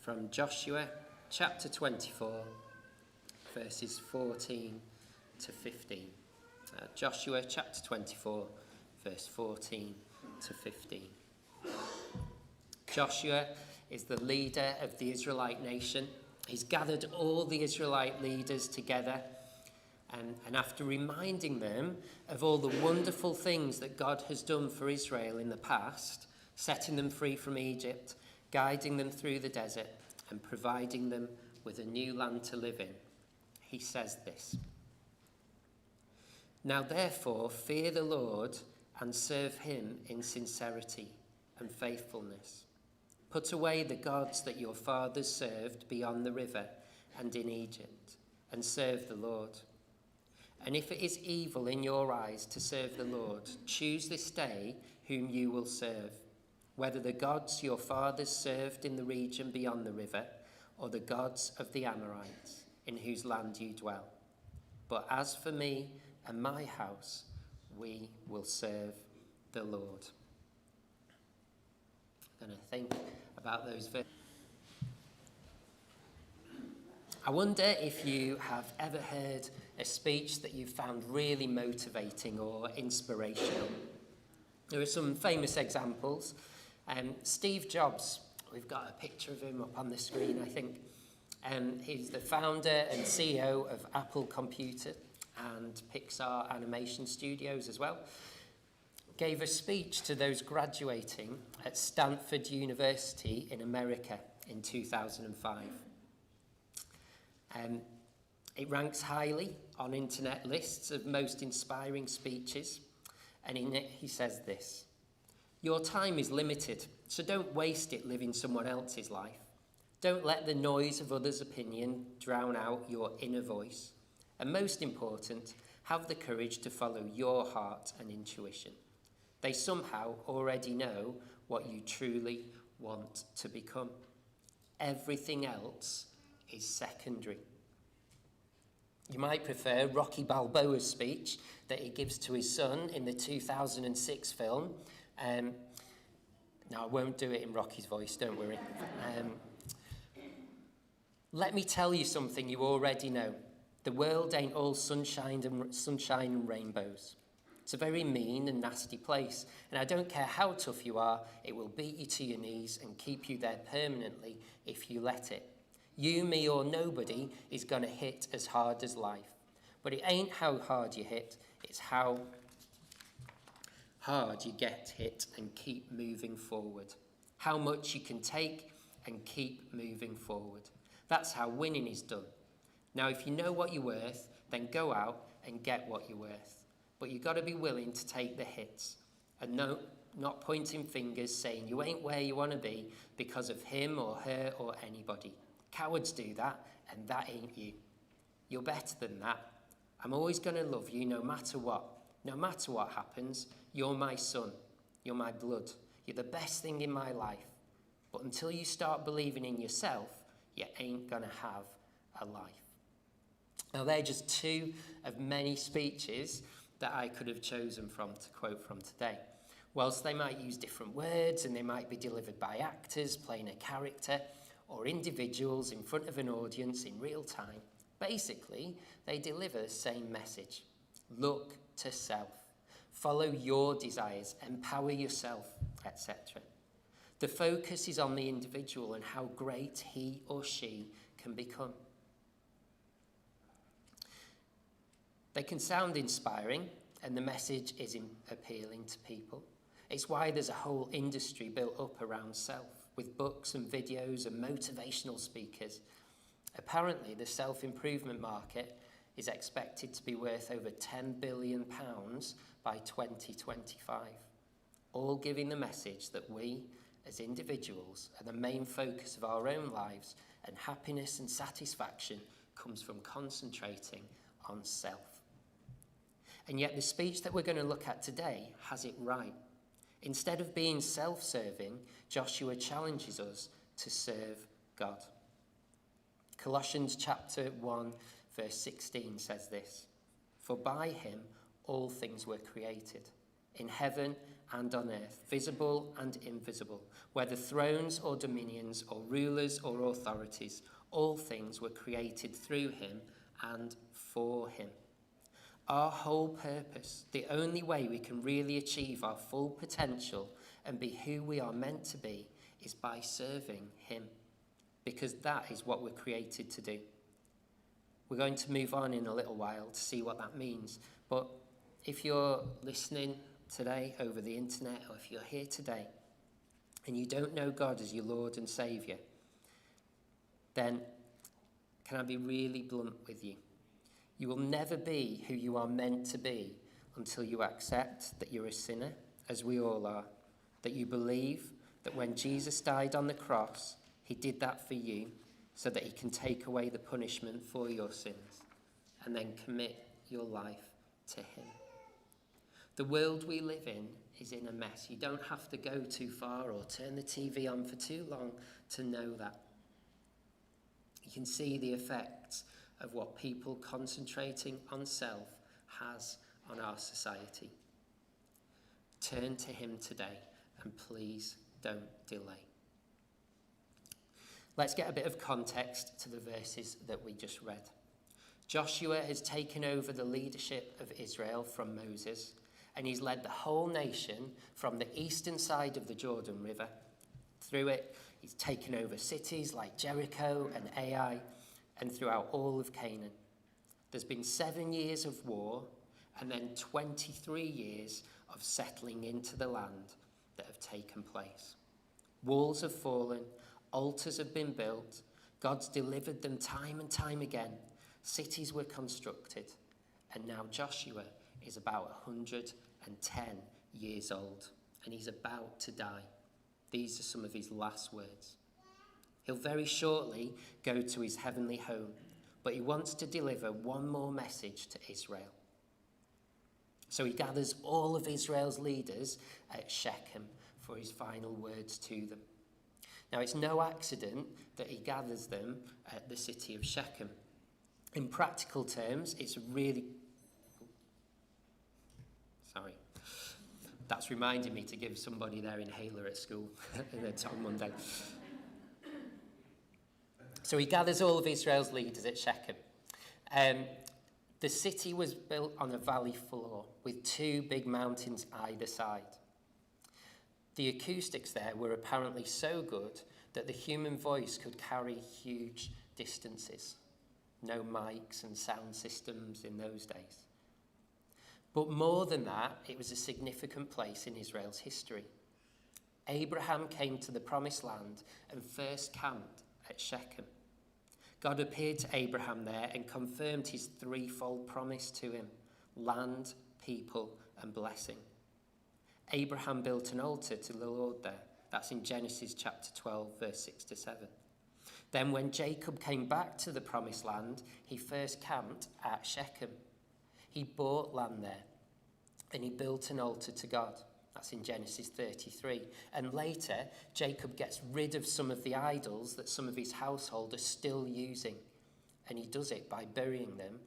from Joshua chapter 24, verses 14 to 15. Joshua chapter 24, verse 14 to 15. Joshua is the leader of the Israelite nation. He's gathered all the Israelite leaders together, and after reminding them of all the wonderful things that God has done for Israel in the past, setting them free from Egypt, guiding them through the desert, and providing them with a new land to live in, he says this: "Now therefore fear the Lord and serve him in sincerity and faithfulness. Put away the gods that your fathers served beyond the river and in Egypt, and serve the Lord. And if it is evil in your eyes to serve the Lord, choose this day whom you will serve, whether the gods your fathers served in the region beyond the river, or the gods of the Amorites, in whose land you dwell. But as for me and my house, we will serve the Lord." I'm going to think about those verses. I wonder if you have ever heard a speech that you found really motivating or inspirational. There are some famous examples. Steve Jobs, we've got a picture of him up on the screen, I think. He's the founder and CEO of Apple Computer and Pixar Animation Studios as well. Gave a speech to those graduating at Stanford University in America in 2005. It ranks highly on internet lists of most inspiring speeches, and in it he says this: "Your time is limited, so don't waste it living someone else's life. Don't let the noise of others' opinion drown out your inner voice. And most important, have the courage to follow your heart and intuition. They somehow already know what you truly want to become. Everything else is secondary." You might prefer Rocky Balboa's speech that he gives to his son in the 2006 film. No, I won't do it in Rocky's voice, don't worry. "Let me tell you something you already know. The world ain't all sunshine and rainbows. It's a very mean and nasty place, and I don't care how tough you are, it will beat you to your knees and keep you there permanently if you let it. You, me, or nobody is going to hit as hard as life. But it ain't how hard you hit, it's how hard you get hit and keep moving forward. How much you can take and keep moving forward. That's how winning is done. Now, if you know what you're worth, then go out and get what you're worth. But you've got to be willing to take the hits and not pointing fingers saying you ain't where you want to be because of him or her or anybody. Cowards do that, and that ain't you. You're better than that. I'm always going to love you no matter what. No matter what happens, you're my son. You're my blood. You're the best thing in my life. But until you start believing in yourself, you ain't going to have a life." Now, they're just two of many speeches that I could have chosen from to quote from today. Whilst they might use different words and they might be delivered by actors playing a character or individuals in front of an audience in real time, basically, they deliver the same message. Look to self. Follow your desires. Empower yourself, etc. The focus is on the individual and how great he or she can become. They can sound inspiring, and the message is appealing to people. It's why there's a whole industry built up around self, with books and videos and motivational speakers. Apparently, the self-improvement market is expected to be worth over £10 billion by 2025, all giving the message that we, as individuals, are the main focus of our own lives, and happiness and satisfaction comes from concentrating on self. And yet the speech that we're going to look at today has it right. Instead of being self-serving, Joshua challenges us to serve God. Colossians chapter 1, verse 16 says this: "For by him all things were created, in heaven and on earth, visible and invisible, whether thrones or dominions or rulers or authorities, all things were created through him and for him. Our whole purpose, the only way we can really achieve our full potential and be who we are meant to be, is by serving him, because that is what we're created to do. We're going to move on in a little while to see what that means, but if you're listening today over the internet, or if you're here today and you don't know God as your Lord and Saviour, then can I be really blunt with you? You will never be who you are meant to be until you accept that you're a sinner, as we all are, that you believe that when Jesus died on the cross, he did that for you so that he can take away the punishment for your sins, and then commit your life to him. The world we live in is in a mess. You don't have to go too far or turn the TV on for too long to know that. You can see the effects of what people concentrating on self has on our society. Turn to him today, and please don't delay. Let's get a bit of context to the verses that we just read. Joshua has taken over the leadership of Israel from Moses, and he's led the whole nation from the eastern side of the Jordan River. Through it, he's taken over cities like Jericho and Ai, and throughout all of Canaan. There's been 7 years of war, and then 23 years of settling into the land that have taken place. Walls have fallen, altars have been built, God's delivered them time and time again, cities were constructed, and now Joshua is about 110 years old, and he's about to die. These are some of his last words. He'll very shortly go to his heavenly home, but he wants to deliver one more message to Israel. So he gathers all of Israel's leaders at Shechem for his final words to them. Now, it's no accident that he gathers them at the city of Shechem. In practical terms, it's really... Sorry. That's reminding me to give somebody their inhaler at school on Monday. So he gathers all of Israel's leaders at Shechem. The city was built on a valley floor with 2 big mountains either side. The acoustics there were apparently so good that the human voice could carry huge distances. No mics and sound systems in those days. But more than that, it was a significant place in Israel's history. Abraham came to the promised land and first camped at Shechem. God appeared to Abraham there and confirmed his threefold promise to him: land, people, and blessing. Abraham built an altar to the Lord there. That's in Genesis chapter 12, verse 6 to 7. Then when Jacob came back to the promised land, he first camped at Shechem. He bought land there, and he built an altar to God. That's in Genesis 33. And later, Jacob gets rid of some of the idols that some of his household are still using. And he does it by burying them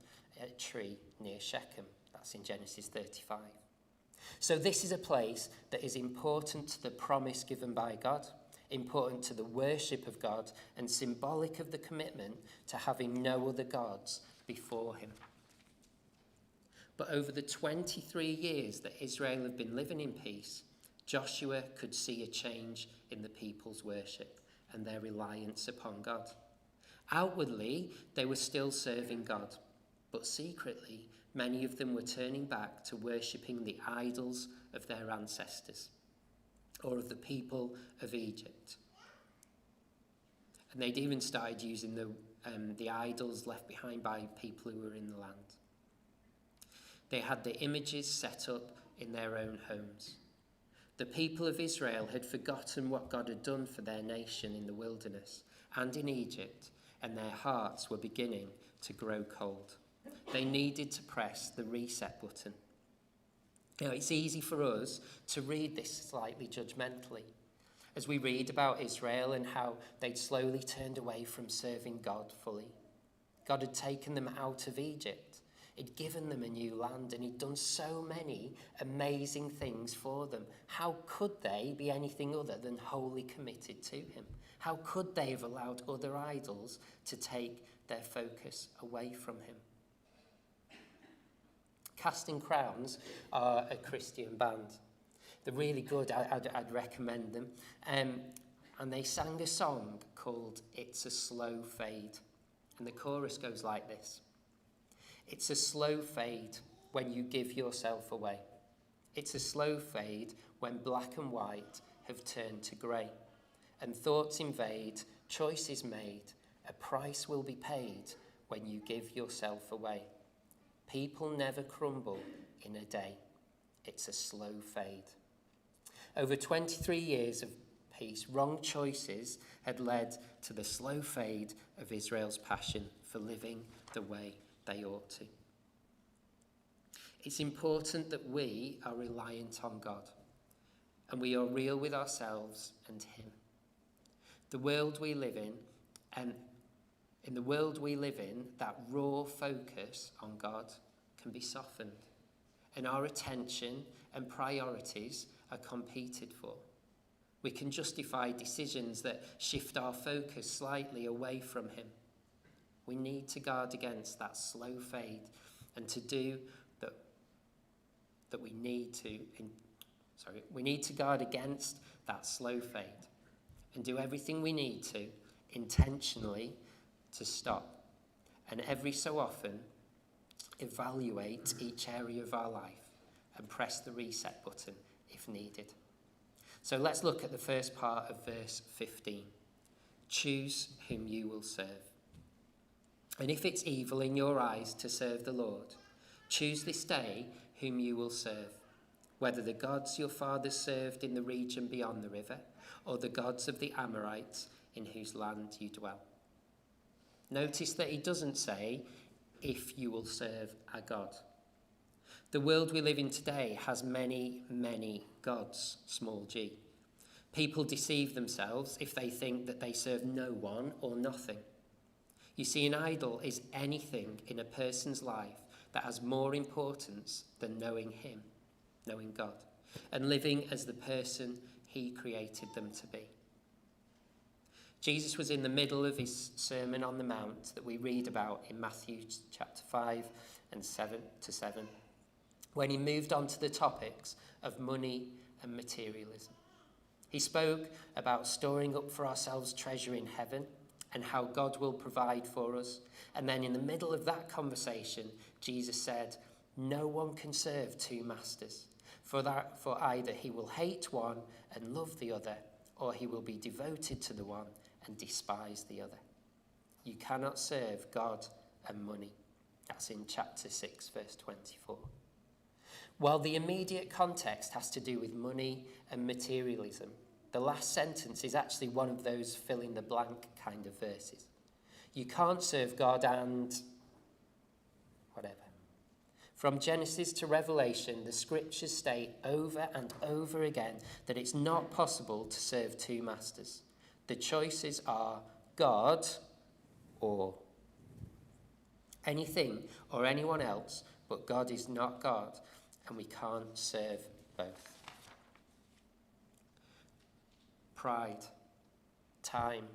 at a tree near Shechem. That's in Genesis 35. So this is a place that is important to the promise given by God, important to the worship of God, and symbolic of the commitment to having no other gods before him. But over the 23 years that Israel have been living in peace, Joshua could see a change in the people's worship and their reliance upon God. Outwardly, they were still serving God, but secretly, many of them were turning back to worshipping the idols of their ancestors or of the people of Egypt. And they'd even started using the idols left behind by people who were in the land. They had the images set up in their own homes. The people of Israel had forgotten what God had done for their nation in the wilderness and in Egypt, and their hearts were beginning to grow cold. They needed to press the reset button. Now, it's easy for us to read this slightly judgmentally, as we read about Israel and how they'd slowly turned away from serving God fully. God had taken them out of Egypt. He'd given them a new land and he'd done so many amazing things for them. How could they be anything other than wholly committed to him? How could they have allowed other idols to take their focus away from him? Casting Crowns are a Christian band. They're really good. I'd recommend them. And they sang a song called It's a Slow Fade. And the chorus goes like this. It's a slow fade when you give yourself away. It's a slow fade when black and white have turned to grey. And thoughts invade, choices made, a price will be paid when you give yourself away. People never crumble in a day. It's a slow fade. Over 23 years of peace, wrong choices had led to the slow fade of Israel's passion for living the way they ought to. It's important that we are reliant on God and we are real with ourselves and him. The world we live in, and in the world we live in, that raw focus on God can be softened, and our attention and priorities are competed for. We can justify decisions that shift our focus slightly away from him. We need to guard against that slow fade, and to do that we need to guard against that slow fade and do everything we need to intentionally to stop, and every so often evaluate each area of our life and press the reset button if needed. So let's look at the first part of verse 15. Choose whom you will serve. And if it's evil in your eyes to serve the Lord, choose this day whom you will serve, whether the gods your fathers served in the region beyond the river, or the gods of the Amorites in whose land you dwell. Notice that he doesn't say, if you will serve a god. The world we live in today has many, many gods, small g. People deceive themselves if they think that they serve no one or nothing. You see, an idol is anything in a person's life that has more importance than knowing him, knowing God, and living as the person he created them to be. Jesus was in the middle of his Sermon on the Mount that we read about in Matthew chapter 5 and 7 to 7, when he moved on to the topics of money and materialism. He spoke about storing up for ourselves treasure in heaven and how God will provide for us. And then in the middle of that conversation, Jesus said, no one can serve two masters, for either he will hate one and love the other, or he will be devoted to the one and despise the other. You cannot serve God and money. That's in chapter 6, verse 24. While the immediate context has to do with money and materialism, the last sentence is actually one of those fill-in-the-blank kind of verses. You can't serve God and whatever. From Genesis to Revelation, the scriptures state over and over again that it's not possible to serve two masters. The choices are God or anything or anyone else, but God is not God, and we can't serve both. Pride, time,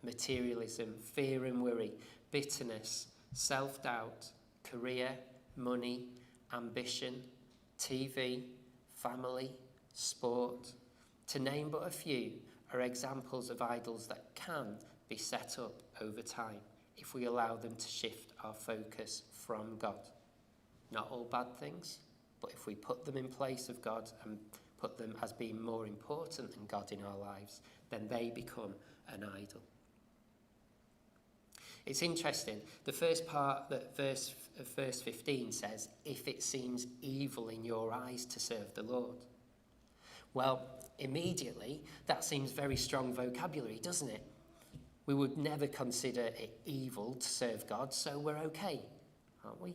materialism, fear and worry, bitterness, self-doubt, career, money, ambition, TV, family, sport, to name but a few, are examples of idols that can be set up over time if we allow them to shift our focus from God. Not all bad things, but if we put them in place of God and put them as being more important than God in our lives, then they become an idol. It's interesting, the first part that verse 15 says, if it seems evil in your eyes to serve the Lord. Well, immediately, that seems very strong vocabulary, doesn't it? We would never consider it evil to serve God, so we're okay, aren't we?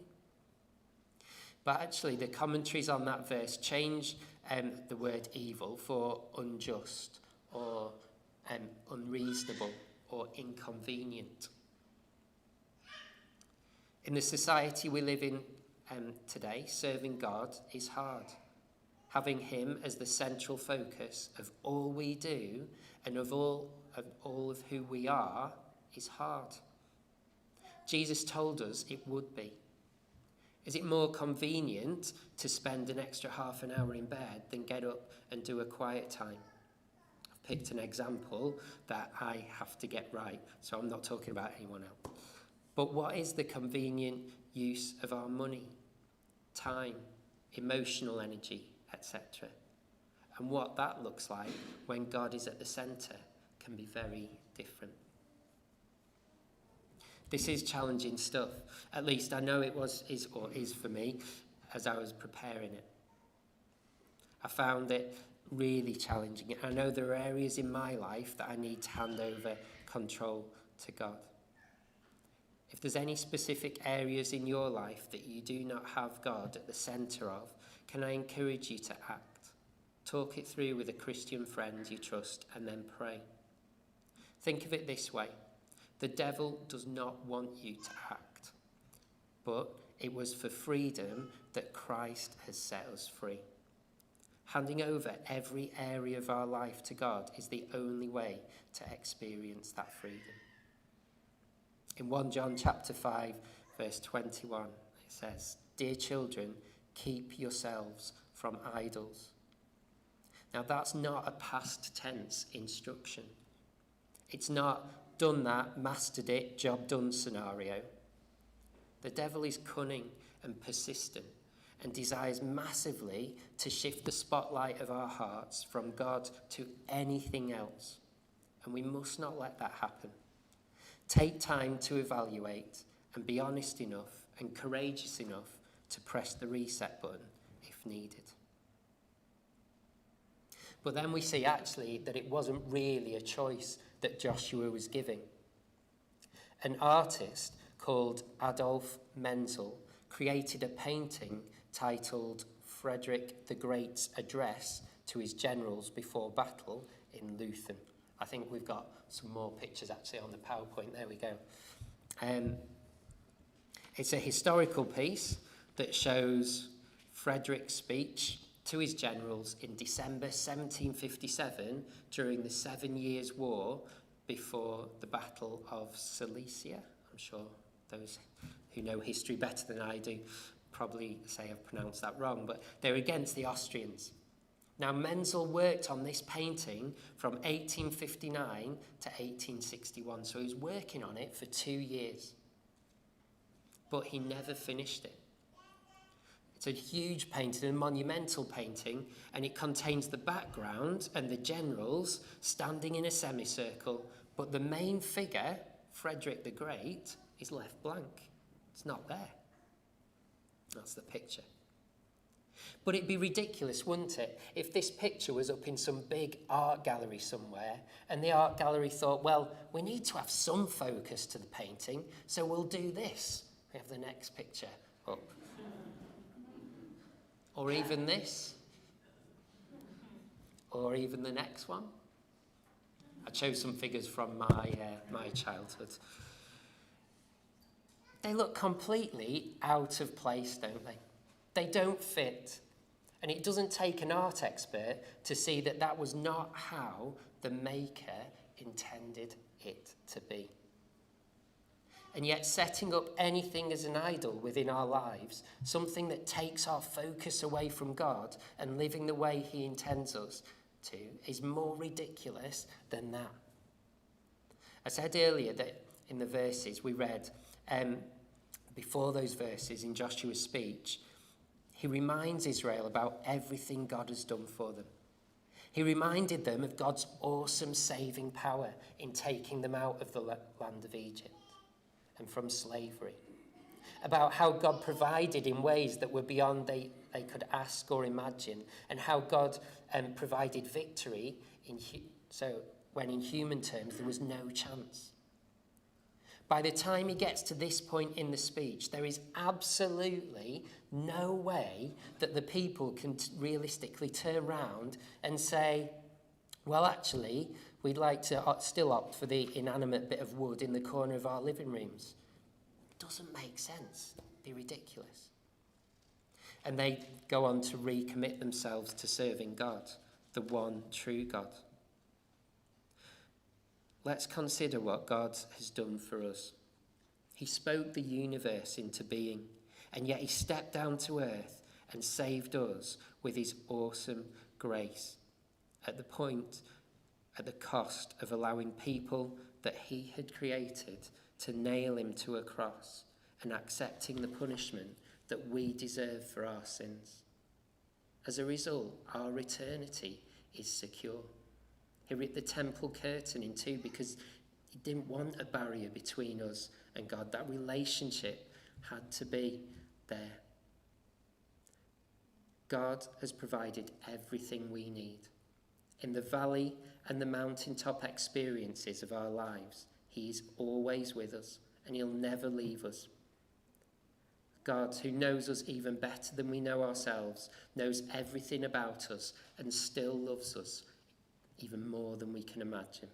But actually, the commentaries on that verse change the word evil for unjust or unreasonable or inconvenient. In the society we live in today, serving God is hard. Having him as the central focus of all we do and of all of who we are is hard. Jesus told us it would be. Is it more convenient to spend an extra half an hour in bed than get up and do a quiet time? I've picked an example that I have to get right, so I'm not talking about anyone else. But what is the convenient use of our money, time, emotional energy, etc.? And what that looks like when God is at the centre can be very different. This is challenging stuff. At least I know it is for me as I was preparing it. I found it really challenging. I know there are areas in my life that I need to hand over control to God. If there's any specific areas in your life that you do not have God at the centre of, can I encourage you to act? Talk it through with a Christian friend you trust and then pray. Think of it this way. The devil does not want you to act, but it was for freedom that Christ has set us free. Handing over every area of our life to God is the only way to experience that freedom. In 1 John chapter 5, verse 21, it says, "Dear children, keep yourselves from idols." Now that's not a past tense instruction. It's not done that, mastered it, job done scenario. The devil is cunning and persistent and desires massively to shift the spotlight of our hearts from God to anything else. And we must not let that happen. Take time to evaluate and be honest enough and courageous enough to press the reset button if needed. But then we see actually that it wasn't really a choice that Joshua was giving. An artist called Adolf Menzel created a painting titled Frederick the Great's Address to his generals before battle in Luthen. I think we've got some more pictures actually on the PowerPoint. There we go. It's a historical piece that shows Frederick's speech to his generals in December 1757 during the 7 Years' War before the Battle of Silesia. I'm sure those who know history better than I do probably say I've pronounced that wrong, but they're against the Austrians. Now, Menzel worked on this painting from 1859 to 1861, so he was working on it for 2 years. But he never finished it. It's a huge painting, a monumental painting, and it contains the background and the generals standing in a semicircle, but the main figure, Frederick the Great, is left blank. It's not there. That's the picture. But it'd be ridiculous, wouldn't it, if this picture was up in some big art gallery somewhere, and the art gallery thought, well, we need to have some focus to the painting, so we'll do this. We have the next picture up. Or even this. Or even the next one. I chose some figures from my childhood. They look completely out of place, don't they? They don't fit. And it doesn't take an art expert to see that that was not how the maker intended it to be. And yet setting up anything as an idol within our lives, something that takes our focus away from God and living the way he intends us to, is more ridiculous than that. I said earlier that in the verses we read, before those verses in Joshua's speech, he reminds Israel about everything God has done for them. He reminded them of God's awesome saving power in taking them out of the land of Egypt and from slavery, about how God provided in ways that were beyond they could ask or imagine, and how God provided victory when in human terms there was no chance. By the time he gets to this point in the speech, there is absolutely no way that the people can realistically turn around and say, well, actually, we'd like to still opt for the inanimate bit of wood in the corner of our living rooms. It doesn't make sense. It'd be ridiculous. And they go on to recommit themselves to serving God, the one true God. Let's consider what God has done for us. He spoke the universe into being, and yet he stepped down to earth and saved us with his awesome grace at the cost of allowing people that he had created to nail him to a cross and accepting the punishment that we deserve for our sins. As a result, our eternity is secure. He ripped the temple curtain in two because he didn't want a barrier between us and God. That relationship had to be there. God has provided everything we need. In the valley and the mountaintop experiences of our lives, he is always with us and he'll never leave us. God, who knows us even better than we know ourselves, knows everything about us and still loves us even more than we can imagine.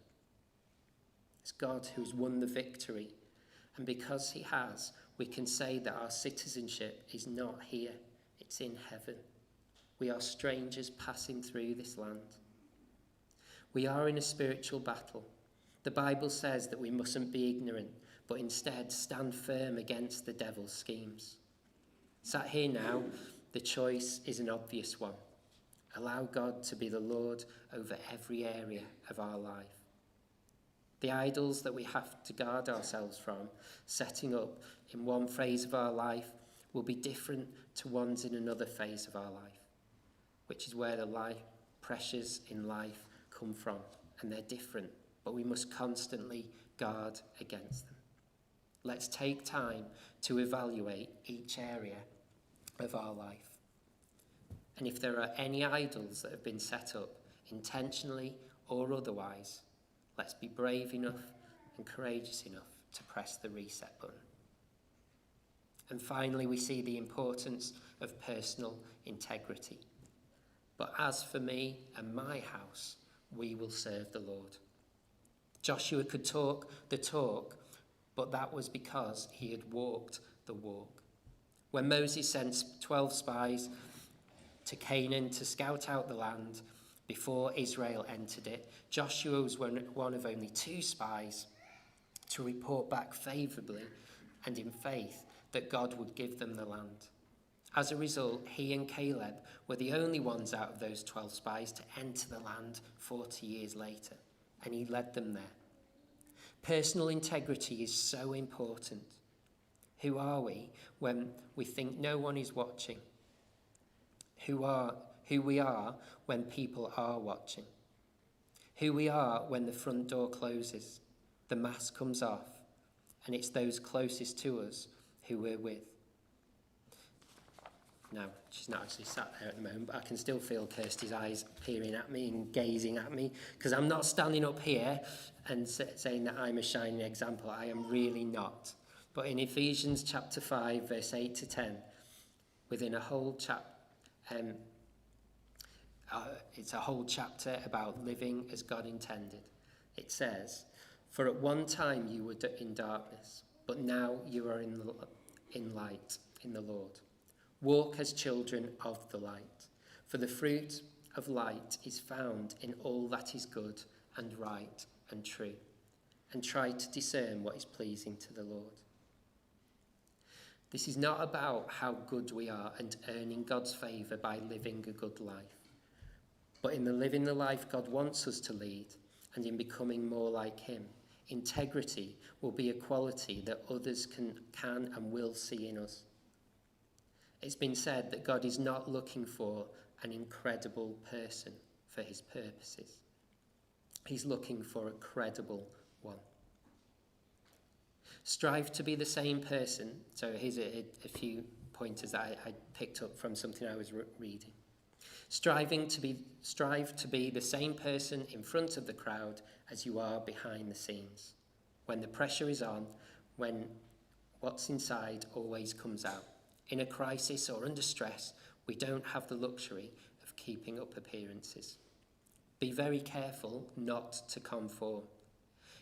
It's God who's won the victory, and because he has, we can say that our citizenship is not here, it's in heaven. We are strangers passing through this land. We are in a spiritual battle. The Bible says that we mustn't be ignorant, but instead stand firm against the devil's schemes. Sat here now, the choice is an obvious one. Allow God to be the Lord over every area of our life. The idols that we have to guard ourselves from, setting up in one phase of our life, will be different to ones in another phase of our life, which is where the pressures in life come from, and they're different, but we must constantly guard against them. Let's take time to evaluate each area of our life. And if there are any idols that have been set up, intentionally or otherwise, let's be brave enough and courageous enough to press the reset button. And finally, we see the importance of personal integrity. But as for me and my house, we will serve the Lord. Joshua could talk the talk, but that was because he had walked the walk. When Moses sent 12 spies to Canaan to scout out the land before Israel entered it, Joshua was one of only 2 spies to report back favourably and in faith that God would give them the land. As a result, he and Caleb were the only ones out of those 12 spies to enter the land 40 years later, and he led them there. Personal integrity is so important. Who are we when we think no one is watching? Who we are when people are watching? Who we are when the front door closes, the mask comes off, and it's those closest to us who we're with. No, she's not actually sat there at the moment, but I can still feel Kirsty's eyes peering at me and gazing at me, because I'm not standing up here and saying that I'm a shining example. I am really not. But in Ephesians chapter 5, verse 8 to 10, within a whole it's a whole chapter about living as God intended. It says, "For at one time you were in darkness, but now you are in light in the Lord. Walk as children of the light, for the fruit of light is found in all that is good and right and true, and try to discern what is pleasing to the Lord." This is not about how good we are and earning God's favour by living a good life, but in living the life God wants us to lead and in becoming more like him. Integrity will be a quality that others can and will see in us. It's been said that God is not looking for an incredible person for his purposes. He's looking for a credible one. Strive to be the same person. So here's a few pointers that I picked up from something I was reading. Strive to be the same person in front of the crowd as you are behind the scenes. When the pressure is on, when what's inside always comes out. In a crisis or under stress, we don't have the luxury of keeping up appearances. Be very careful not to conform.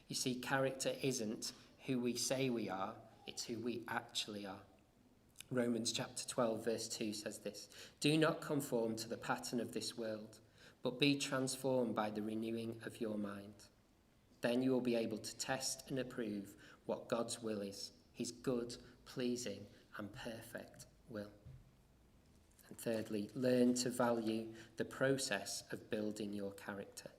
You see, character isn't who we say we are, it's who we actually are. Romans chapter 12 verse 2 says this: "Do not conform to the pattern of this world, but be transformed by the renewing of your mind. Then you will be able to test and approve what God's will is, his good, pleasing and perfect will." And thirdly, learn to value the process of building your character.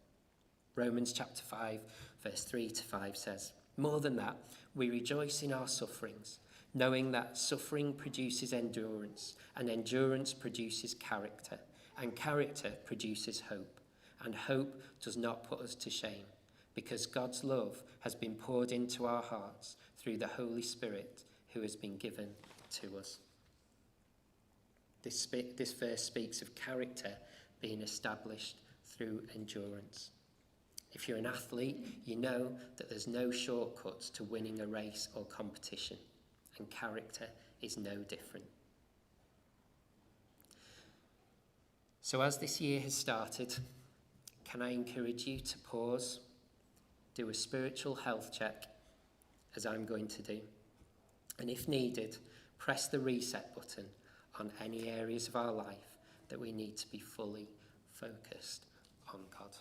Romans chapter 5 verse 3 to 5 says, "More than that, we rejoice in our sufferings, knowing that suffering produces endurance, and endurance produces character, and character produces hope. And hope does not put us to shame, because God's love has been poured into our hearts through the Holy Spirit who has been given to us." This verse speaks of character being established through endurance. If you're an athlete, you know that there's no shortcuts to winning a race or competition, and character is no different. So as this year has started, can I encourage you to pause, do a spiritual health check, as I'm going to do, and if needed, press the reset button on any areas of our life that we need to be fully focused on God.